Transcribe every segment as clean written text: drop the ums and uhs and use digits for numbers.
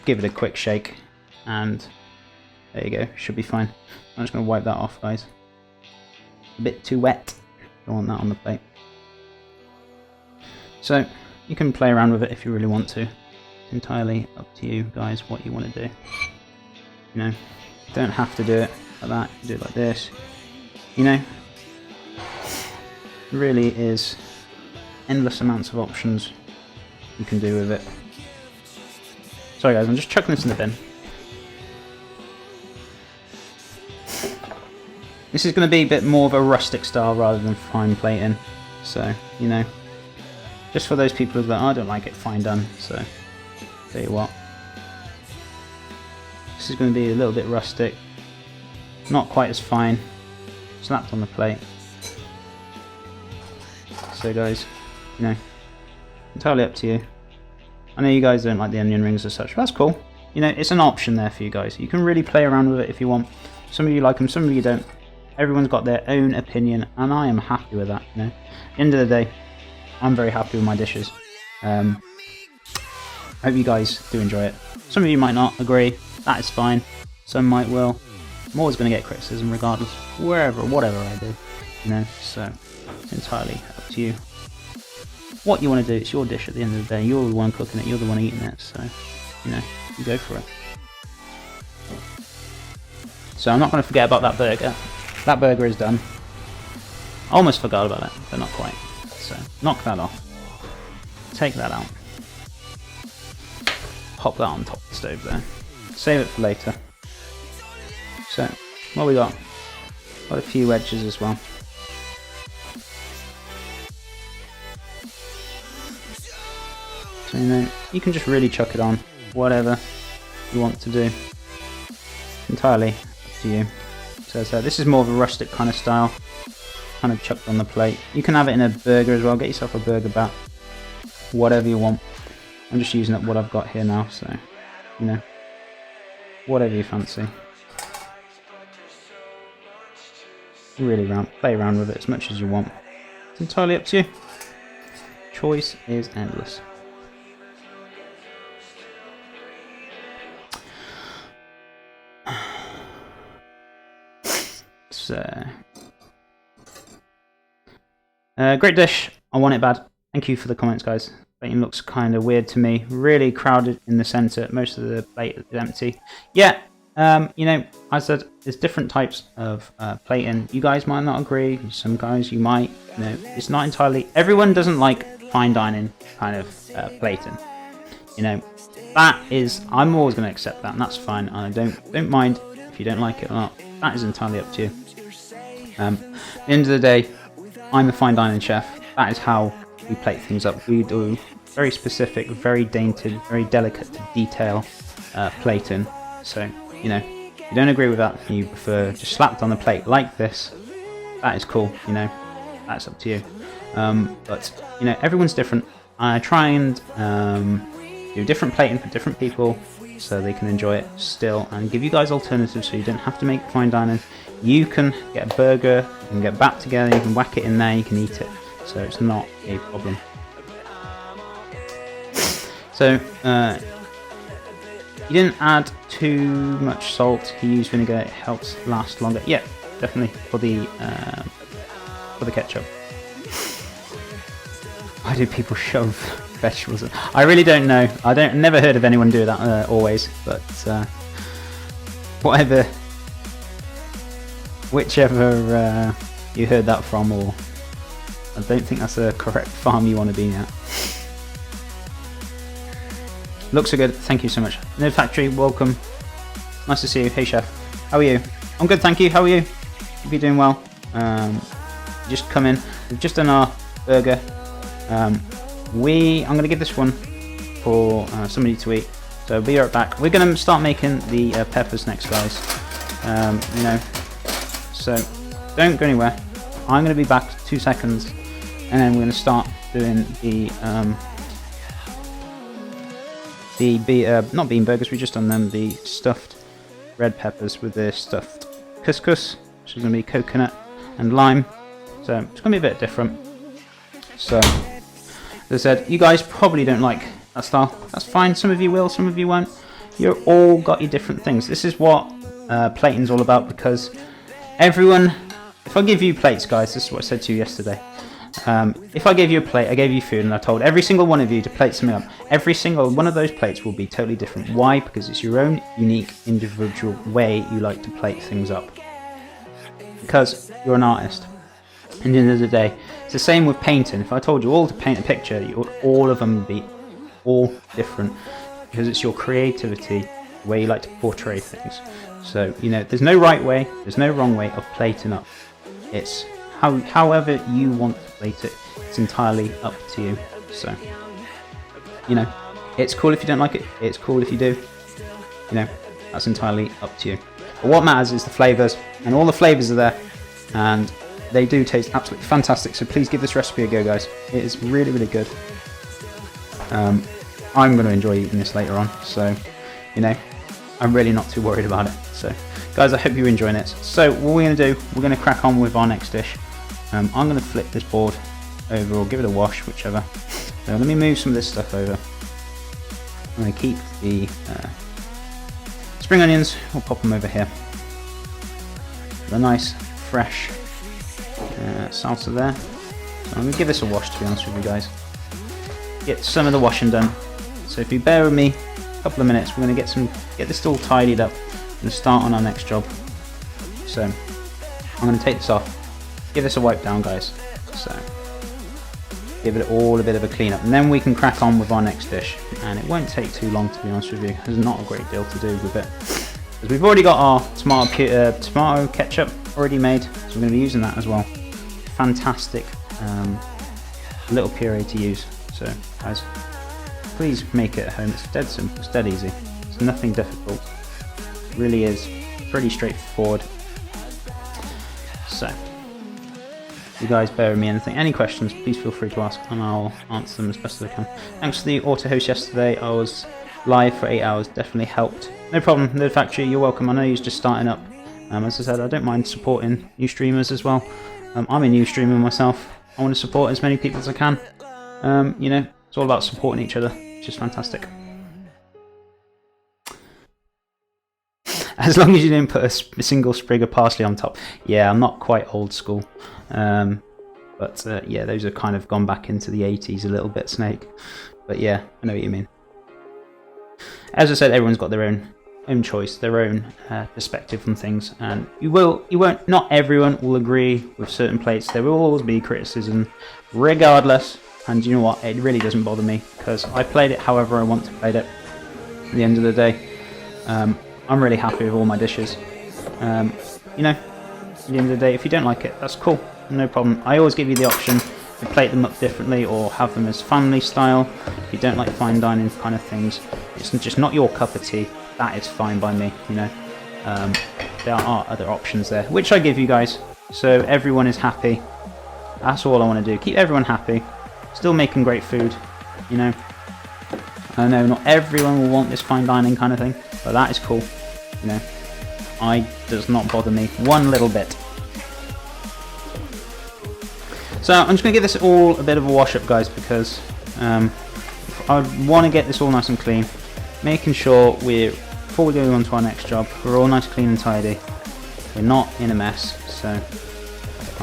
give it a quick shake, and there you go, should be fine. I'm just going to wipe that off, guys. A bit too wet, don't want that on the plate. So, you can play around with it if you really want to. It's entirely up to you guys what you want to do. You know, you don't have to do it like that, you can do it like this. You know, it really is endless amounts of options you can do with it. Sorry guys, I'm just chucking this in the bin. This is going to be a bit more of a rustic style rather than fine plating. So, you know, just for those people who go, oh, I don't like it fine done, so tell you what. This is going to be a little bit rustic, not quite as fine, slapped on the plate. So guys, you know, entirely up to you. I know you guys don't like the onion rings as such, but that's cool. You know, it's an option there for you guys. You can really play around with it if you want. Some of you like them, some of you don't. Everyone's got their own opinion, and I am happy with that, you know. At the end of the day, I'm very happy with my dishes. I hope you guys do enjoy it. Some of you might not agree, that is fine. Some might will. I'm always going to get criticism regardless, whatever I do, you know, so it's entirely up to you. What you want to do, it's your dish at the end of the day. You're the one cooking it, you're the one eating it, so, you know, you go for it. So I'm not going to forget about that burger. That burger is done. I almost forgot about it, but not quite. So, knock that off. Take that out. Pop that on top of the stove there. Save it for later. So, what we got? Got a few wedges as well. So, you know, you can just really chuck it on. Whatever you want to do. Entirely up to you. So this is more of a rustic kind of style. Kind of chucked on the plate. You can have it in a burger as well. Get yourself a burger bat. Whatever you want. I'm just using up what I've got here now, so, you know, whatever you fancy. Really play around with it as much as you want. It's entirely up to you. Choice is endless. So, great dish. I want it bad. Thank you for the comments, guys. Plating looks kind of weird to me. Really crowded in the centre. Most of the plate is empty. Yeah, you know, I said there's different types of plating. You guys might not agree. Some guys you might. You know, it's not entirely. Everyone doesn't like fine dining kind of plating. You know, that is. I'm always going to accept that, and that's fine. I don't mind if you don't like it or not. That is entirely up to you. At the end of the day, I'm a fine dining chef. That is how we plate things up. We do very specific, very dainty, very delicate to detail plating. So, you know, if you don't agree with that, you prefer just slapped on the plate like this, that is cool, you know, that's up to you. But, you know, everyone's different. I try and do different plating for different people so they can enjoy it still and give you guys alternatives so you don't have to make fine dining. You can get a burger, you can get back together, you can whack it in there, you can eat it. So it's not a problem. So, you didn't add too much salt. You used vinegar, it helps last longer. Yeah, definitely for the ketchup. Why do people shove vegetables in? I really don't know. Never heard of anyone do that always, but whichever you heard that from, or I don't think that's the correct farm you want to be at. Looks so good, thank you so much. No Factory, welcome. Nice to see you. Hey chef, how are you? I'm good, thank you. How are you? Hope you're doing well. Just come in. We've just done our burger. I'm going to give this one for somebody to eat. So be right back. We're going to start making the peppers next, guys. You know, so don't go anywhere. I'm going to be back 2 seconds, and then we're going to start doing the not bean burgers. We just done them. The stuffed red peppers with the stuffed couscous, which is going to be coconut and lime. So it's going to be a bit different. So, as I said, you guys probably don't like that style. That's fine. Some of you will, some of you won't. You're all got your different things. This is what plating's all about, because everyone, if I give you plates, guys, this is what I said to you yesterday. If I gave you a plate, I gave you food, and I told every single one of you to plate something up, every single one of those plates will be totally different. Why? Because it's your own unique, individual way you like to plate things up. Because you're an artist. At the end of the day, it's the same with painting. If I told you all to paint a picture, all of them would be all different, because it's your creativity, the way you like to portray things. So, you know, there's no right way, there's no wrong way of plating up. It's however you want to plate it. It's entirely up to you. So, you know, it's cool if you don't like it, it's cool if you do. You know, that's entirely up to you. But what matters is the flavours, and all the flavours are there, and they do taste absolutely fantastic. So please give this recipe a go, guys. It is really, really good. I'm going to enjoy eating this later on, so, you know, I'm really not too worried about it. So, guys, I hope you're enjoying it. So, what we're going to do, we're going to crack on with our next dish. I'm going to flip this board over, or give it a wash, whichever. So, let me move some of this stuff over. I'm going to keep the spring onions, we'll pop them over here. The nice, fresh salsa there. So, I'm going to give this a wash, to be honest with you guys. Get some of the washing done. So if you bear with me a couple of minutes, we're going to get this all tidied up and start on our next job. So I'm going to take this off, give this a wipe down, guys. So give it all a bit of a clean up, and then we can crack on with our next dish. And it won't take too long, to be honest with you. There's not a great deal to do with it, because we've already got our tomato ketchup already made, so we're going to be using that as well. Fantastic little puree to use. So guys, please make it at home. It's dead simple, it's dead easy. It's nothing difficult. It really is pretty straightforward. So, you guys bear with me. Any questions, please feel free to ask, and I'll answer them as best as I can. Thanks to the auto host yesterday. I was live for 8 hours, definitely helped. No problem, Nerd Factory, you're welcome. I know you're just starting up. As I said, I don't mind supporting new streamers as well. I'm a new streamer myself. I want to support as many people as I can. You know, it's all about supporting each other, which is fantastic. As long as you didn't put a single sprig of parsley on top. Yeah, I'm not quite old school. But yeah, those are kind of gone back into the 80s a little bit, Snake. But yeah, I know what you mean. As I said, everyone's got their own choice, their own perspective on things, and not everyone will agree with certain plates. There will always be criticism, regardless. And you know what, it really doesn't bother me, because I played it however I want to play it. At the end of the day, I'm really happy with all my dishes. You know, at the end of the day, if you don't like it, that's cool, no problem. I always give you the option to plate them up differently, or have them as family style. If you don't like fine dining kind of things, it's just not your cup of tea, that is fine by me, you know. There are other options there, which I give you guys, so everyone is happy. That's all I want to do, keep everyone happy. Still making great food, you know. I know not everyone will want this fine dining kind of thing, but that is cool, you know. Does not bother me one little bit. So I'm just going to give this all a bit of a wash up, guys, because I want to get this all nice and clean, making sure before we go on to our next job, we're all nice, clean and tidy. We're not in a mess, so I'm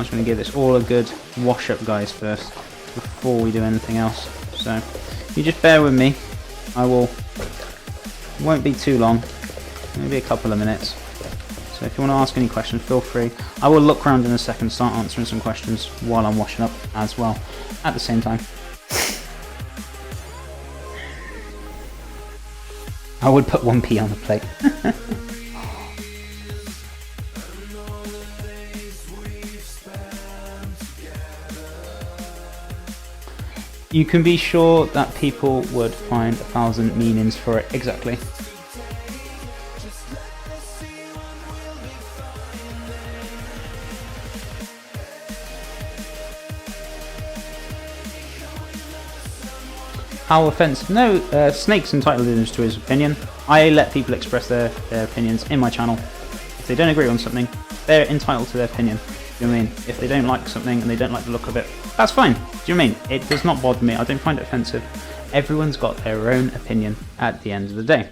just going to give this all a good wash up, guys, first, before we do anything else. So if you just bear with me, it won't be too long, maybe a couple of minutes. So if you want to ask any questions, feel free. I will look around in a second, start answering some questions while I'm washing up as well at the same time. I would put 1p on the plate. You can be sure that people would find 1,000 meanings for it. Exactly. How offensive? No, Snake's entitled to his opinion. I let people express their opinions in my channel. If they don't agree on something, they're entitled to their opinion. Do you know what I mean? If they don't like something and they don't like the look of it, that's fine. Do you know what I mean? It does not bother me. I don't find it offensive. Everyone's got their own opinion at the end of the day.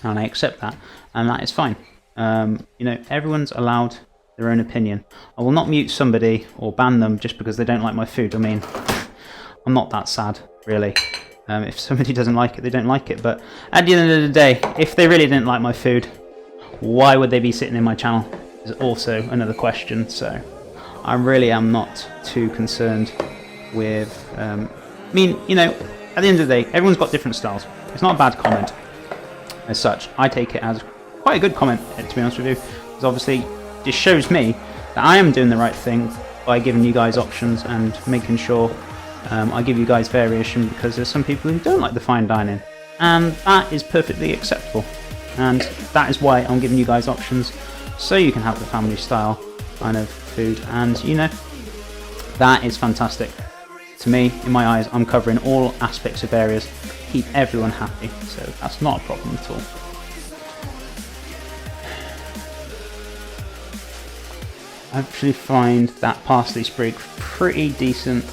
and I accept that, and that is fine. You know, everyone's allowed their own opinion. I will not mute somebody or ban them just because they don't like my food. I mean, I'm not that sad, really. If somebody doesn't like it, they don't like it. But at the end of the day, if they really didn't like my food, why would they be sitting in my channel? Is also another question. So I really am not too concerned with. I mean, you know, at the end of the day, everyone's got different styles. It's not a bad comment as such. I take it as quite a good comment, to be honest with you, because obviously this shows me that I am doing the right thing by giving you guys options and making sure I give you guys variation, because there's some people who don't like the fine dining, and that is perfectly acceptable, and that is why I'm giving you guys options so you can have the family style kind of food, and you know, that is fantastic. To me, in my eyes, I'm covering all aspects of areas, keep everyone happy, so that's not a problem at all. I actually find that parsley sprig pretty decent.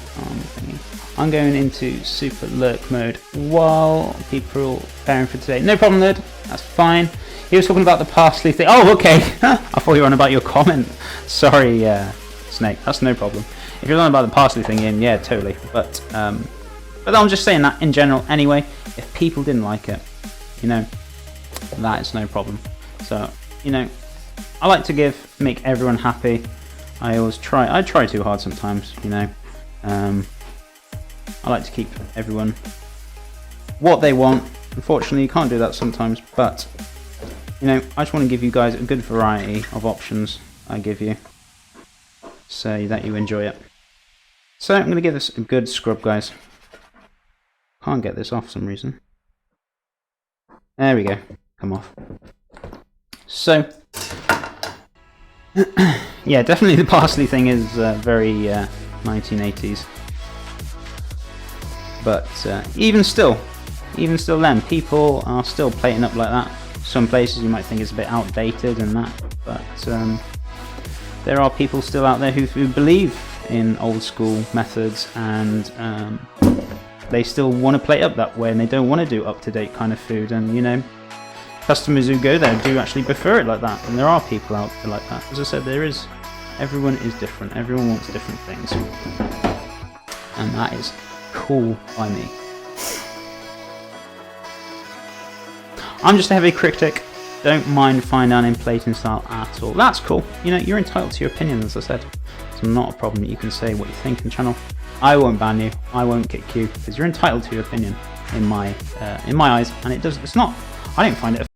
I'm going into super lurk mode while people are preparing for today. No problem, Nerd. That's fine. He was talking about the parsley thing. Oh, okay. I thought you were on about your comment. Sorry, Snake. That's no problem. If you're on about the parsley thing, yeah, totally. But I'm just saying that in general. Anyway, if people didn't like it, you know, that is no problem. So, you know, I like to make everyone happy. I try too hard sometimes, you know. I like to keep everyone what they want. Unfortunately, you can't do that sometimes, but you know, I just want to give you guys a good variety of options I give you, so that you enjoy it. So I'm going to give this a good scrub, guys. Can't get this off for some reason. There we go. Come off. So yeah, definitely the parsley thing is very 1980s. But even still then, people are still plating up like that. Some places you might think it's a bit outdated and that, but there are people still out there who believe in old school methods, and they still want to plate up that way, and they don't want to do up-to-date kind of food, and you know, customers who go there do actually prefer it like that, and there are people out there like that. As I said, everyone is different, everyone wants different things, and that is cool by me. I'm just a heavy critic, don't mind fine dining plating style at all. That's cool, you know, you're entitled to your opinion, as I said. It's not a problem, you can say what you think in channel. I won't ban you, I won't kick you, because you're entitled to your opinion in my eyes, and it's not, I don't find it